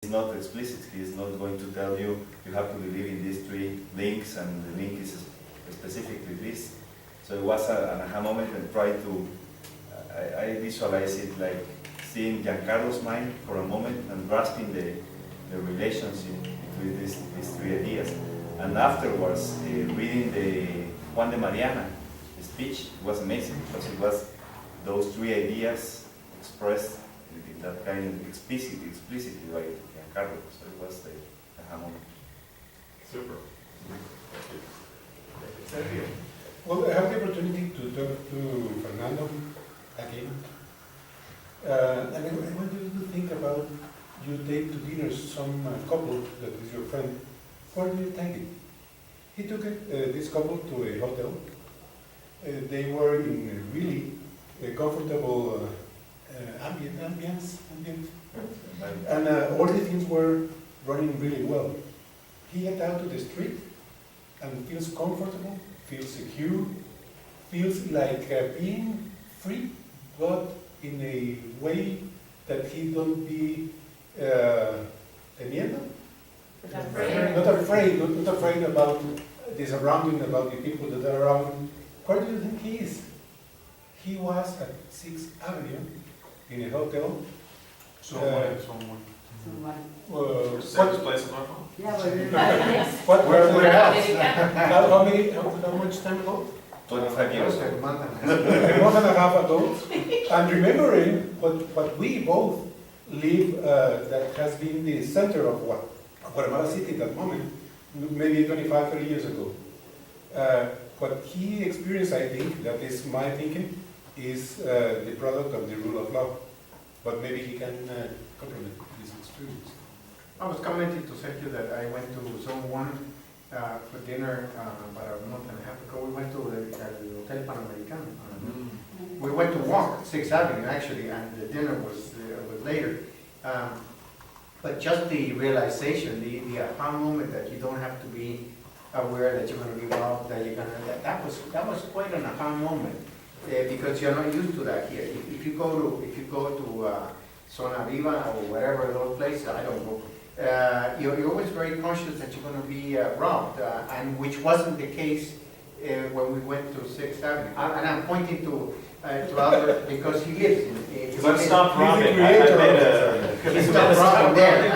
It's not explicit. He is not going to tell you you have to believe in these three links, and the link is specifically this. So it was an aha moment, and try to, I visualize it like seeing Giancarlo's mind for a moment and grasping the relationship between these three ideas. And afterwards, reading the Juan de Mariana speech was amazing, because it was those three ideas expressed in that kind of explicitly by Giancarlo. So it was the aha moment. Super. Thank you. Well, I have the opportunity to talk to Fernando again. And I want you to think about, you take to dinner some couple that is your friend. Where do you take it? He took this couple to a hotel. They were in a really comfortable ambient. And all the things were running really well. He get out to the street and feels comfortable, feels secure, feels like being free, but in a way that he don't be teniendo. Not afraid about the surrounding, about the people that are around. Where do you think he is? He was at 6th Avenue in a hotel. Someone. Safest place in Norfolk? Yeah, but What? Where else? How much time ago? 25 years. A month and a half ago. And remembering what we both live, that has been the center of Guatemala City at that moment, maybe 25, 30 years ago. What he experienced, I think, that is my thinking, is the product of the rule of law. But maybe he can complement this experience. I was commenting to Sergio that I went to Zone 1 for dinner about a month and a half ago. We went to the Hotel Panamericano. We went to walk 6th Avenue actually, and the dinner was later. But just the realization, the aha moment that you don't have to be aware that you're going to be robbed, that you're going to, that was quite an aha moment, because you're not used to that here. If you go to Zona Viva or whatever those places, I don't know. You're always very conscious that you're going to be robbed, and which wasn't the case when we went to 6th Avenue. And I'm pointing to Albert because he lives in. Let's stop robbing. He stopped robbing there.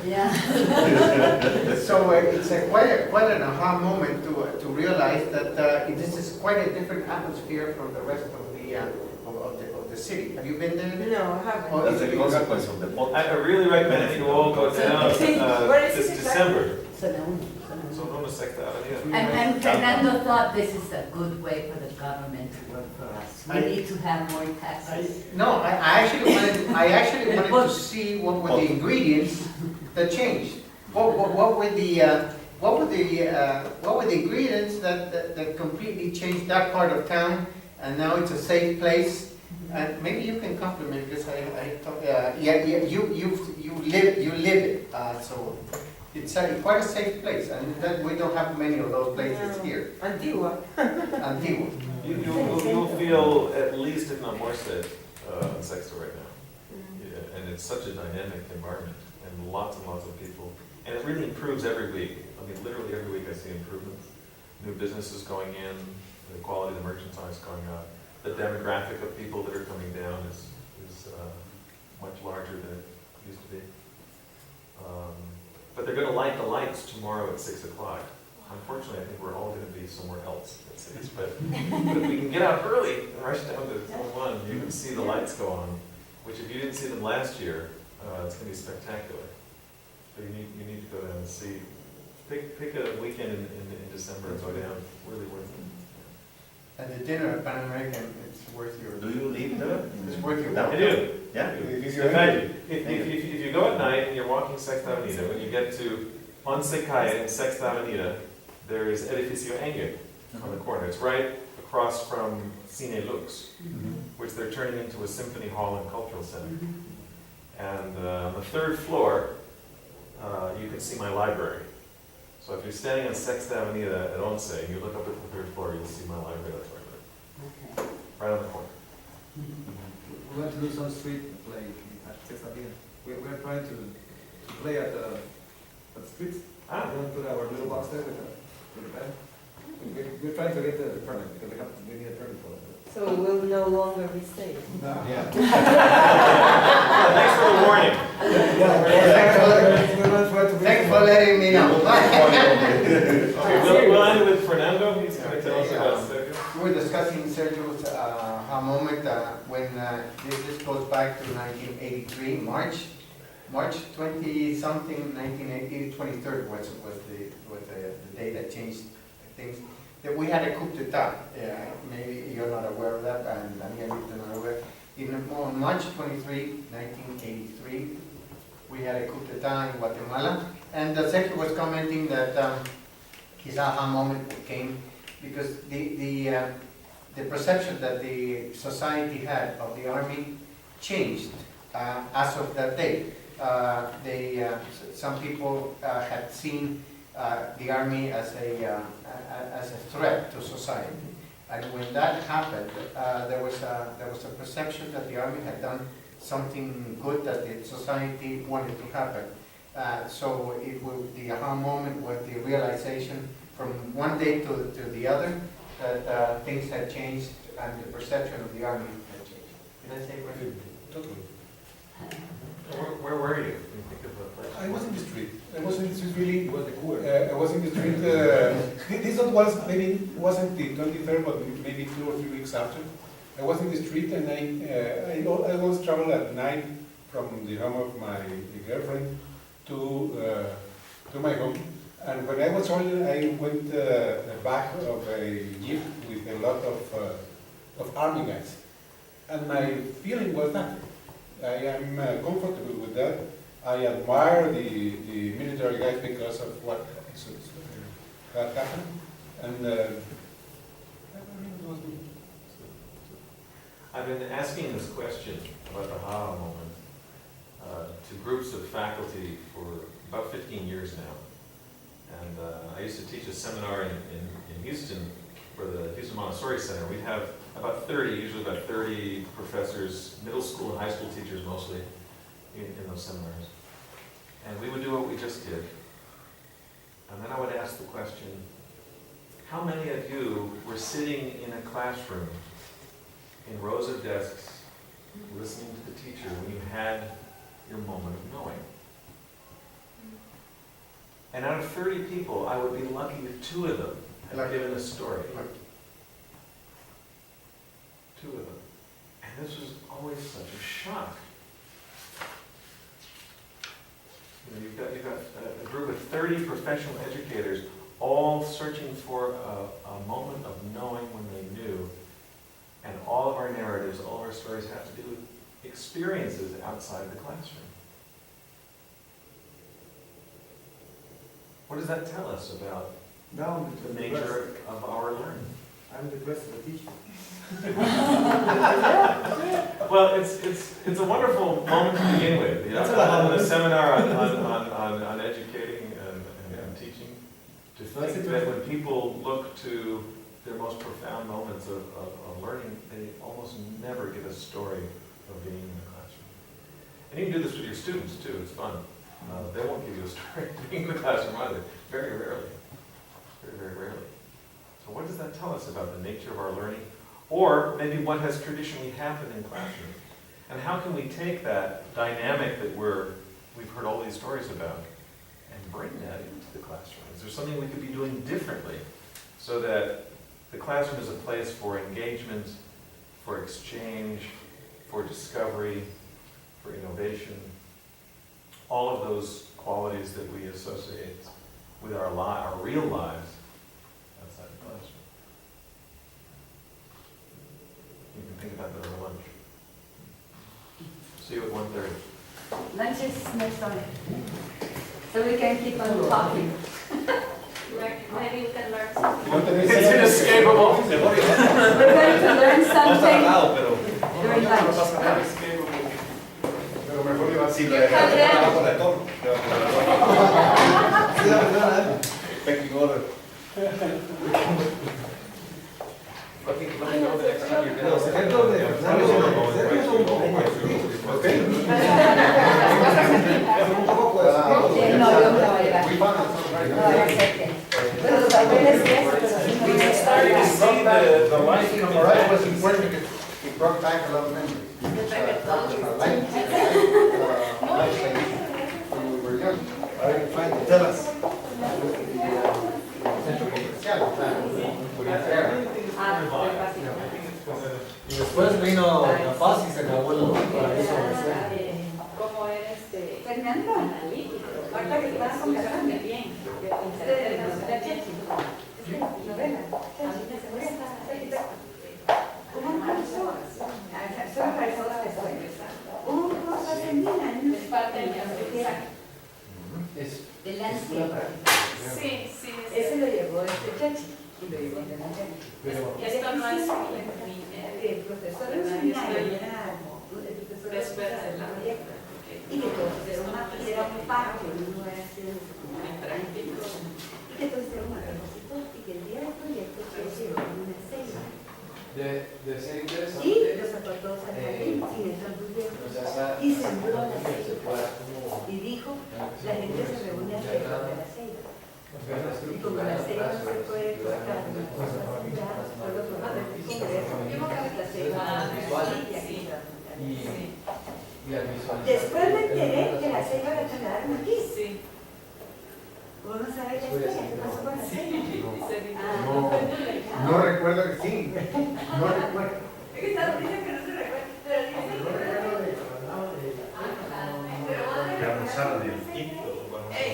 Yeah. So it's quite an aha moment to realize that this is quite a different atmosphere from the rest of the city. Have you been there? No, I haven't. Oh, That's a consequence of the pot. I really recommend you all go down Where is this it December. Sonoma. So on the 6th Avenue. And Fernando thought this is a good way for the government to work for us. We need to have more taxes. No, I actually wanted to see what were the ingredients that changed. What were the ingredients that completely changed that part of town, and now it's a safe place. And maybe you can compliment because you live it. So it's quite a safe place, and we don't have many of those places here. Antigua. Antigua. You'll feel at least, if not more safe, in Sexto right now. Yeah, and it's such a dynamic environment, and lots of people. And it really improves every week. I mean, literally every week I see improvements. New businesses going in, the quality of the merchandise going up. The demographic of people that are coming down is much larger than it used to be. But they're going to light the lights tomorrow at 6 o'clock. Unfortunately, I think we're all going to be somewhere else at 6. But if we can get out early and rush down to Zone 1, you can see the lights go on, which if you didn't see them last year, it's going to be spectacular. So you need to go down and see. Pick a weekend in December and go down. Really worth it. And the dinner at Pan American, it's worth your. Do you live there? It's worth your. No. I do. Yeah. In fact, if you go at night and you're walking Sexta Avenida, when you get to Once Calle and Sexta Avenida, there is Edificio Enge on the corner. It's right across from Cine Lux, which they're turning into a symphony hall and cultural center. And on the 3rd floor, you can see my library. So if you're standing on Sexta Avenida at Once and you look up at the 3rd floor, you'll see my library. That's where I live. Okay. Right on the corner. We went to do some street play at Seminario. we're trying to play at the streets. Ah. We're going to put our little box there with the band. We're trying to get the permit because we need a permit for it. So it will no longer be safe. Yeah. Thanks for the warning. Thanks for letting me know. Okay, we'll end with Fernando. He's going to tell us about Sergio. We were discussing Sergio's aha moment when this goes back to 1983, March 20-something, 1980, 23rd was the day that changed things. That we had a coup d'etat. Maybe you're not aware of that, and Daniel is not aware. On March 23, 1983, we had a coup d'etat in Guatemala, and Sergio was commenting that his aha moment came because the perception that the society had of the army changed as of that day. Some people had seen the army as a threat to society, and when that happened, there was a perception that the army had done something good that the society wanted to happen. So the aha moment was the realization from one day to the other that things had changed and the perception of the army had changed. Did I say it right? Totally. Where were you? Can you think of a place? I was in the street. I was in the street really. It was the cooler. I was in the street. This was maybe wasn't the 23rd, but maybe 2 or 3 weeks after. I was in the street, and I always travel at night from the home of my girlfriend to my home. And when I was traveling, I went back of a jeep with a lot of army guys, and my feeling was that I am comfortable with that. I admire the military guys because of what had happened, and it was good. I've been asking this question about the aha moment to groups of faculty for about 15 years now. And I used to teach a seminar in Houston for the Houston Montessori Center. We'd have about 30, usually about 30 professors, middle school and high school teachers mostly, in those seminars. And we would do what we just did. And then I would ask the question, how many of you were sitting in a classroom in rows of desks, listening to the teacher when you had your moment of knowing? And out of 30 people, I would be lucky if 2 of them had given a story. 2 of them. And this was always such a shock. You know, you've got a group of 30 professional educators all searching for a moment of knowing when they knew. And all of our narratives, all of our stories have to do with experiences outside the classroom. What does that tell us about Now the nature of our learning? I'm the best of the teacher. Well, it's a wonderful moment to begin with. You know, on a seminar on educating and teaching, to think that when people look to their most profound moments of learning, they almost never get a story of being in the classroom. And you can do this with your students too, it's fun. They won't give you a story of being in the classroom either, very rarely. Very, very rarely. So what does that tell us about the nature of our learning? Or maybe what has traditionally happened in classrooms? And how can we take that dynamic that we've heard all these stories about and bring that into the classroom? Is there something we could be doing differently so that the classroom is a place for engagement, for exchange, for discovery, for innovation, all of those qualities that we associate with our real lives outside the classroom? You can think about that over lunch. See you at 1:30. Lunch is next on it. So we can keep on talking. Maybe we can learn something. It's inescapable. We're going to learn something during lunch. Inescapable. Pero mejor iba así, You come down. con el tono. Pecking order. Let me know the next time you're Los ejemplos de Fernando, Okay. Vas a For us, it was important because it brought back a lot of memories. Our life, when we were young. All right, fine, tell us. Centro comercial, o sea, Y después vino la paz y se acabó el paraíso. Como era Fernando, analítico. ahorita que estabas conversando. Bien. Novela. ¿Cómo pasó? Solo para todos después. Un curso hace 1000 años. Es parte de mi aprendizaje. De landscape. Sí, sí. Ese lo llevó este chachi y lo llevó de la Esto no es el profesor de seminario era el profesor de proyecto y que todos hicieron era un parque, no era así de práctico y que todos hicieron un propósito y que el día del proyecto se hicieron una selva De ser interesante. y los sacó a todos al jardín sin estar proyectos y sembró la selva y dijo la gente se reúne alrededor de la selva. Y como la selva no se puede cortar, una cosa ya, solo por la selva y aquí después me enteré que la selva la trasladaron aquí. Sí. ¿Vos no sabés la historia? ¿Qué pasó con la selva? no recuerdo que sí, no recuerdo. Es que está diciendo que no se recuerda, pero dicen que Que avanzaron el quinto.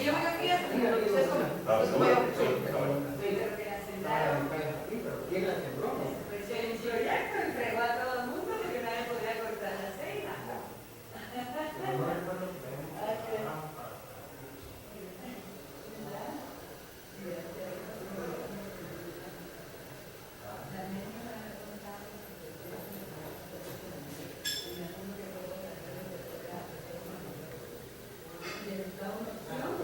Yo me aquí hasta que lo que ustedes comen. ¿Quién la sembró? pues el proyecto entregó a todo el mundo porque nadie podía cortar la selva. ¿No?